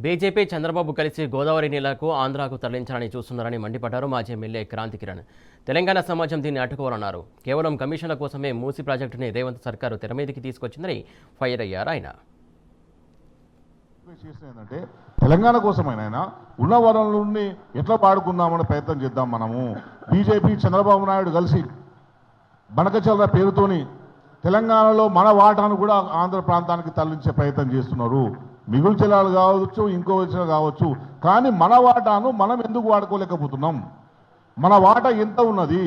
BJP Chandrababu కలిసి గోదావరి నీళ్లకు ఆంధ్రాకు తరలించాలని చూస్తున్నారని మండిపడ్డారు మాజీ ఎమ్మెల్యే క్రాంతి కిరణ్. తెలంగాణ సమాజం దీన్ని అడ్డుకోవాలన్నారు. కేవలం కమిషన్ల కోసమే మూసి ప్రాజెక్టుని రేవంత్ సర్కారు తెరమీదికి తీసుకొచ్చిందని ఫైర్ అయ్యారు ఆయన. తెలంగాణ కోసమైనా ఉన్న వనరులని ఎట్లా పాడుకుందామని ప్రయత్నం చేద్దాం. మనము బీజేపీ చంద్రబాబు నాయుడు కలిసి బనకచర్ల పేరుతోని తెలంగాణలో మన వాటాను కూడా ఆంధ్ర ప్రాంతానికి తరలించే ప్రయత్నం చేస్తున్నారు. మిగులు జిల్లాలు కావచ్చు, ఇంకో జిల్లాలు కావచ్చు, కానీ మన వాటాను మనం ఎందుకు వాడుకోలేకపోతున్నాం? మన వాటా ఎంత ఉన్నది?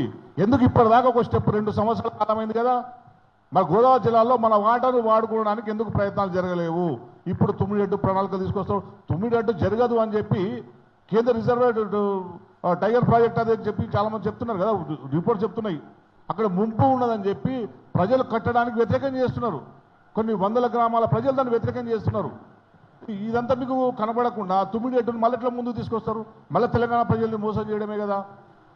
ఎందుకు ఇప్పటిదాకా ఒక స్టెప్ 2 సంవత్సరాల కాలమైంది కదా, మన గోదావరి జిల్లాలో మన వాటాను వాడుకోవడానికి ఎందుకు ప్రయత్నాలు జరగలేవు? ఇప్పుడు తుమ్మిడెట్టు ప్రణాళిక తీసుకొస్తాం. తుమ్మిడెట్టు జరగదు అని చెప్పి కేంద్ర రిజర్వ్ టైగర్ ప్రాజెక్ట్ అదే చెప్పి చాలామంది చెప్తున్నారు కదా, రిపోర్ట్ చెప్తున్నాయి. అక్కడ ముంపు ఉన్నదని చెప్పి ప్రజలు కట్టడానికి వ్యతిరేకం చేస్తున్నారు. కొన్ని వందల గ్రామాల ప్రజలు దాన్ని వ్యతిరేకం చేస్తున్నారు. ఇదంతా మీకు కనబడకుండా తుమ్మిడెట్టును మళ్ళీ ఎట్లా ముందుకు తీసుకొస్తారు? మళ్ళీ తెలంగాణ ప్రజల్ని మోసం చేయడమే కదా.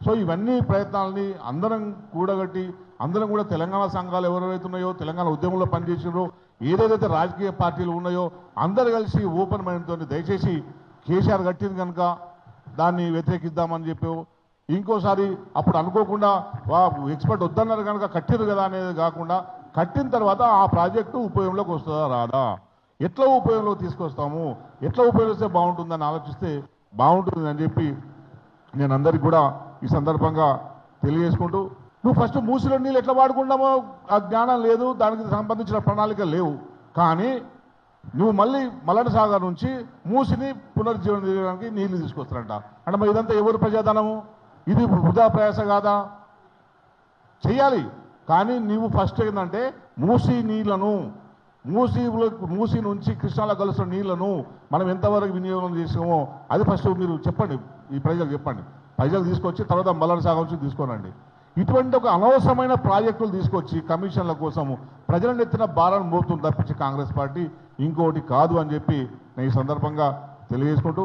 సో ఇవన్నీ ప్రయత్నాలని అందరం కూడగట్టి అందరం కూడా తెలంగాణ సంఘాలు ఎవరైతే ఉన్నాయో, తెలంగాణ ఉద్యమంలో పనిచేసినారో, ఏదేదైతే రాజకీయ పార్టీలు ఉన్నాయో అందరు కలిసి ఓపెన్ మైండ్తో దయచేసి కేసీఆర్ కట్టింది కనుక దాన్ని వ్యతిరేకిద్దామని చెప్పి ఇంకోసారి అప్పుడు అనుకోకుండా ఎక్స్పర్ట్ వద్దన్నారు కనుక కట్టిరు కదా అనేది కాకుండా కట్టిన తర్వాత ఆ ప్రాజెక్టు ఉపయోగంలోకి వస్తుందా రాదా, ఎట్లా ఉపయోగంలోకి తీసుకొస్తాము, ఎట్లా ఉపయోగిస్తే బాగుంటుందని ఆలోచిస్తే బాగుంటుంది అని చెప్పి నేను అందరికీ కూడా ఈ సందర్భంగా తెలియజేసుకుంటూ, నువ్వు ఫస్ట్ మూసిలో నీళ్ళు ఎట్లా వాడుకుంటామో ఆ జ్ఞానం లేదు, దానికి సంబంధించిన ప్రణాళిక లేవు. కానీ నువ్వు మళ్ళీ మల్లన్న సాగర్ నుంచి మూసిని పునరుజ్జీవనం చేయడానికి నీళ్లు తీసుకొస్తారంట. అంటే మరి ఇదంతా ఎవరు ప్రజాధనము? ఇది వృధా ప్రయాస కాదా? చెయ్యాలి. కానీ నువ్వు ఫస్ట్ ఏంటంటే మూసి నీళ్లను మూసి నుంచి కృష్ణాలో కలుస్తున్న నీళ్లను మనం ఎంతవరకు వినియోగం చేసామో అది ఫస్ట్ మీరు చెప్పండి, ఈ ప్రజలకు చెప్పండి. ప్రజలు తీసుకొచ్చి తర్వాత మల్లన్న సాగర్ నుంచి తీసుకోనండి. ఇటువంటి ఒక అనవసరమైన ప్రాజెక్టులు తీసుకొచ్చి కమిషన్ల కోసము ప్రజలను ఎత్తిన భారాన్ని మోపుతుంది తప్పించి కాంగ్రెస్ పార్టీ ఇంకోటి కాదు అని చెప్పి నేను ఈ సందర్భంగా తెలియజేసుకుంటూ